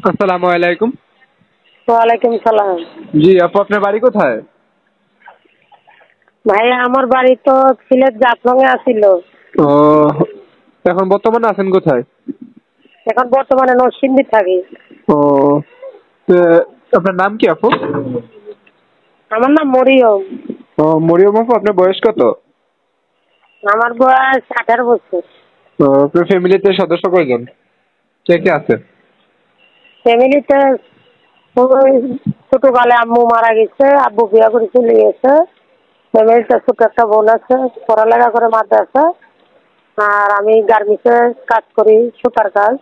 আসসালামু আলাইকুম। ওয়ালাইকুম সালাম। জি আপু, আপনার বাড়ি কোথায়? ভাই আমার বাড়ি তো সিলেট জাফলংয়ে আছিল। ও, এখন বর্তমানে আছেন কোথায়? এখন বর্তমানে নরসিংদী থাকি। ও, তো আপনার নাম কি আপু? আমার নাম মরিয়ম। ও মরিয়ম আপু, আপনার বয়স কত? আমার বয়স 18 বছর। তো আপনার ফ্যামিলিতে সদস্য কয়জন, কে কে আছে? ফ্যামিলিতে ওই ছোটকালে আম্মু মারা গেছে, আব্বু বিয়া করে চলে গেছে। ফ্যামিলিতে ছোট একটা বোন আছে, পড়ালেখা করে মাদ্রাসা। আর আমি গার্মেন্টসে কাজ করি, সুতার কাজ।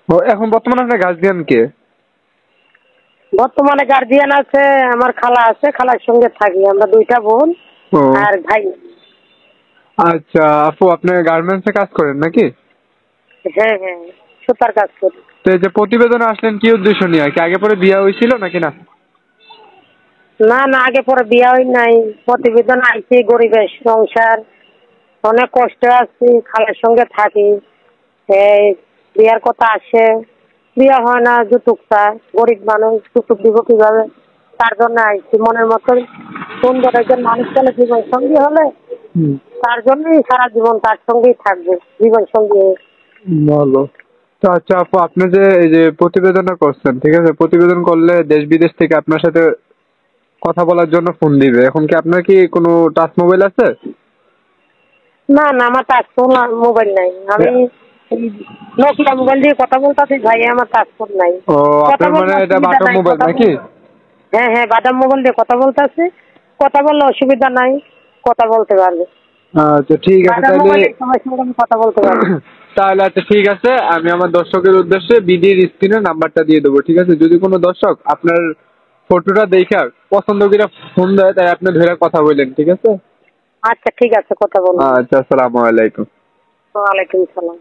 ও, এখন বর্তমানে আপনার গার্জিয়ান কে? বর্তমানে গার্জিয়ান আছে আমার খালা আছে, খালার সঙ্গে থাকি আমরা দুইটা বোন ও আর ভাই। আচ্ছা আপু, আপনি গার্মেন্টসে কাজ করেন নাকি? হ্যাঁ হ্যাঁ, সুতার কাজ করি। তো এই যে প্রতিবেদনে আসলেন কি উদ্দেশ্য নিয়ে, কি আগে পরে বিয়ে হয়েছিল নাকি না? না না, আগে পরে বিয়া হয় নাই। প্রতিবেদন আইছি, গরিবের সংসার, অনেক কষ্টে আছি, খালার সঙ্গে থাকি। এই বিয়ার কথা আসে, বিয়া হয় না, যৌতুক চায়। গরিব মানুষ, যৌতুক দিব কিভাবে? তার জন্য আইছি। মনের মতন সুন্দর একজন মানুষ পেলে জীবন সঙ্গী হলে হুম, তার জন্যই সারা জীবন তার সঙ্গেই থাকবে, জীবন সঙ্গী। ভালো। তো আচ্ছা আপু, আপনি যে এই যে প্রতিবেদনটা করছেন, ঠিক আছে, প্রতিবেদন করলে দেশ বিদেশ থেকে আপনার সাথে কথা বলার জন্য ফোন দিবে। এখন কি আপনার কি কোনো টাচ মোবাইল আছে? না না, আমার টাচ ফোন মোবাইল নাই। আমি নোকিয়া মোবাইল দিয়ে কথা বলতেছি ভাই, আমার টাচ ফোন নাই। ও, কথা আপনার বলতে মানে এটা অসুবিধা বাটন নাই, মোবাইল কথা নাকি? বলতে। হ্যাঁ হ্যাঁ, বাদাম মোবাইল দিয়ে কথা বলতেছে, কথা বললে অসুবিধা নাই, কথা বলতে পারবে। আচ্ছা ঠিক আছে বাদাম তাহলে। মোবাইলে সবার সঙ্গে আমি কথা বলতে পারবো। তাহলে আচ্ছা ঠিক আছে, আমি আমার দর্শকের উদ্দেশ্যে বিডির স্ক্রিনে নাম্বারটা দিয়ে দেবো, ঠিক আছে? যদি কোনো দর্শক আপনার ফটোটা দেখে পছন্দ করে ফোন দেয়, তাই আপনি ধরে কথা বললেন, ঠিক আছে? আচ্ছা ঠিক আছে, কথা বলবো। আচ্ছা, আসসালামু আলাইকুম। ওয়ালাইকুম সালাম।